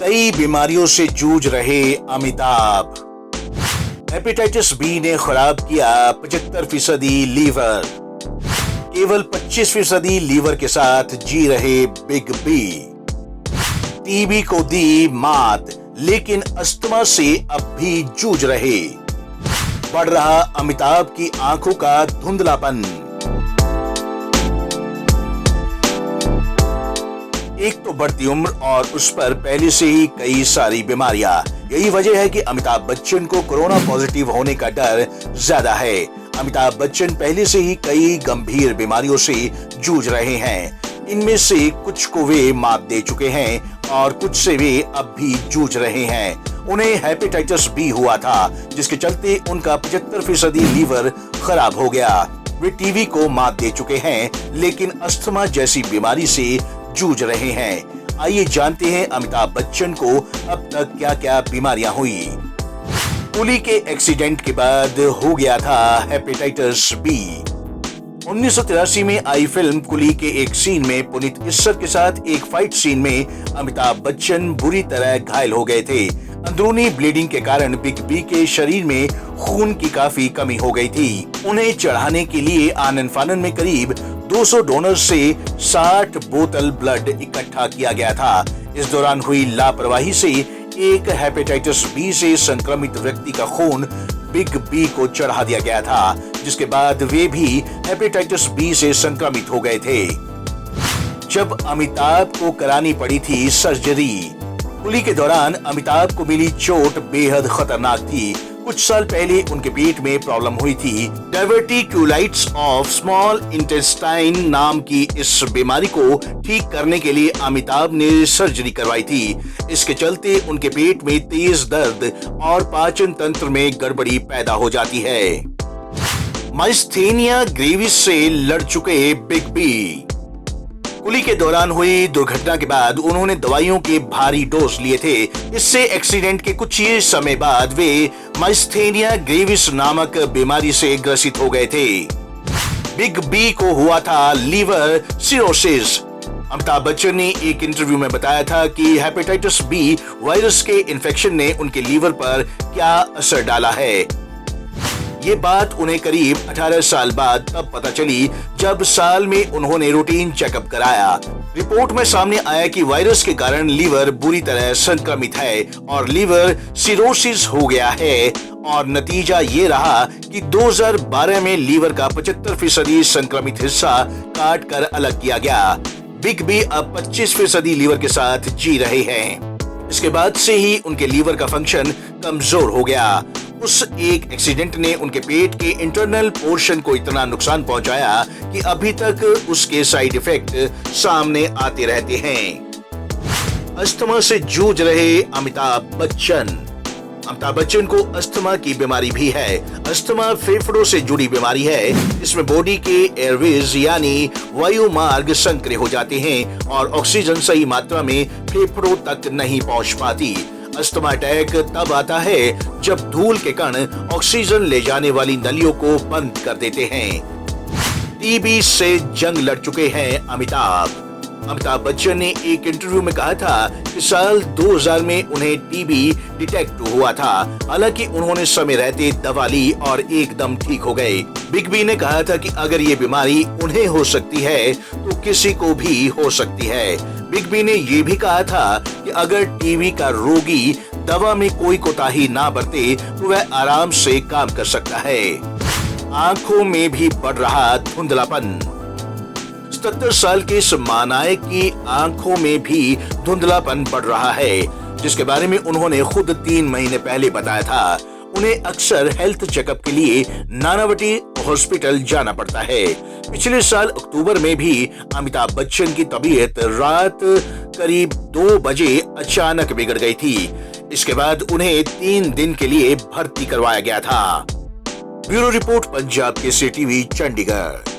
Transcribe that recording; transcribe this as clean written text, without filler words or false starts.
कई बीमारियों से जूझ रहे अमिताभ। हेपेटाइटिस बी ने खराब किया 75% लीवर। केवल 25% लीवर के साथ जी रहे बिग बी। टीबी को दी मात, लेकिन अस्थमा से अब भी जूझ रहे। बढ़ रहा अमिताभ की आंखों का धुंधलापन। एक तो बढ़ती उम्र और उस पर पहले से ही कई सारी बीमारियां। यही वजह है कि अमिताभ बच्चन को कोरोना पॉजिटिव होने का डर ज्यादा है। अमिताभ बच्चन पहले से ही कई गंभीर बीमारियों से जूझ रहे हैं। इनमें से कुछ को वे मात दे चुके हैं और कुछ से वे अब भी जूझ रहे हैं। उन्हें हेपेटाइटिस बी हुआ था, जिसके चलते उनका 75% लीवर खराब हो गया। वे टीबी को मात दे चुके हैं, लेकिन अस्थमा जैसी बीमारी से जूझ रहे हैं। आइए जानते हैं अमिताभ बच्चन को अब तक क्या क्या बीमारियां हुई। कुली के एक्सीडेंट के बाद हो गया था हेपेटाइटिस बी। 1983 में आई फिल्म कुली के एक सीन में पुनीत इस्सर के साथ एक फाइट सीन में अमिताभ बच्चन बुरी तरह घायल हो गए थे। अंदरूनी ब्लीडिंग के कारण बिग बी के शरीर में खून की काफी कमी हो गई थी। उन्हें चढ़ाने के लिए आनन फानन में करीब 200 डोनर से 60 बोतल ब्लड इकट्ठा किया गया था। इस दौरान हुई लापरवाही से एक हेपेटाइटिस बी से संक्रमित व्यक्ति का खून बिग बी को चढ़ा दिया गया था, जिसके बाद वे भी हेपेटाइटिस बी से संक्रमित हो गए थे। जब अमिताभ को करानी पड़ी थी सर्जरी। कुली के दौरान अमिताभ को मिली चोट बेहद खतरनाक थी। कुछ साल पहले उनके पेट में प्रॉब्लम हुई थी। डायवर्टिक्यूलाइटिस ऑफ स्मॉल इंटेस्टाइन नाम की इस बीमारी को ठीक करने के लिए अमिताभ ने सर्जरी करवाई थी। इसके चलते उनके पेट में तेज दर्द और पाचन तंत्र में गड़बड़ी पैदा हो जाती है। माइस्थेनिया ग्रेविस से लड़ चुके बिग बी। कुली के दौरान हुई दुर्घटना के बाद उन्होंने दवाइयों के भारी डोज लिए थे। इससे एक्सीडेंट के कुछ ही समय बाद वे माइस्थेनिया ग्रेविस नामक बीमारी से ग्रसित हो गए थे। बिग बी को हुआ था लीवर सिरोसिस। अमिताभ बच्चन ने एक इंटरव्यू में बताया था कि हेपेटाइटिस बी वायरस के इन्फेक्शन ने उनके लीवर पर क्या असर डाला है। ये बात उन्हें करीब 18 साल बाद तब पता चली, जब साल में उन्होंने रूटीन चेकअप कराया। रिपोर्ट में सामने आया कि वायरस के कारण लीवर बुरी तरह संक्रमित है और लीवर सिरोसिस हो गया है। और नतीजा ये रहा कि 2012 में लीवर का 75% संक्रमित हिस्सा काट कर अलग किया गया। बिग बी अब 25% लीवर के साथ जी रहे हैं। इसके बाद से ही उनके लीवर का फंक्शन कमजोर हो गया। उस एक एक्सीडेंट ने उनके पेट के इंटरनल पोर्शन को इतना नुकसान पहुंचाया कि अभी तक उसके साइड इफेक्ट सामने आते रहते हैं। अस्थमा से जूझ रहे अमिताभ बच्चन। अमिताभ बच्चन को अस्थमा की बीमारी भी है। अस्थमा फेफड़ों से जुड़ी बीमारी है। इसमें बॉडी के एयरवेज यानी वायु मार्ग संकरे हो जाते हैं और ऑक्सीजन सही मात्रा में फेफड़ों तक नहीं पहुंच पाती। अस्थमा अटैक तब आता है जब धूल के कण ऑक्सीजन ले जाने वाली नलियों को बंद कर देते हैं। टीबी से जंग लड़ चुके हैं अमिताभ बच्चन ने एक इंटरव्यू में कहा था कि साल 2000 में उन्हें टीबी डिटेक्ट हुआ था। हालांकि उन्होंने समय रहते दवा ली और एकदम ठीक हो गए। बिग बी ने कहा था कि अगर ये बीमारी उन्हें हो सकती है तो किसी को भी हो सकती है। बिग बी ने ये भी कहा था कि अगर टीबी का रोगी दवा में कोई कोताही ना बरते तो वह आराम से काम कर सकता है। आंखों में भी बढ़ रहा धुंधलापन। 77 साल के इस महानायक की आंखों में भी धुंधलापन बढ़ रहा है, जिसके बारे में उन्होंने खुद 3 महीने पहले बताया था। उन्हें अक्सर हेल्थ चेकअप के लिए नानावटी हॉस्पिटल जाना पड़ता है। पिछले साल अक्टूबर में भी अमिताभ बच्चन की तबीयत रात करीब 2 बजे अचानक बिगड़ गई थी। इसके बाद उन्हें 3 दिन के लिए भर्ती करवाया गया था। Bureau report, Punjab Kesari TV, Chandigarh.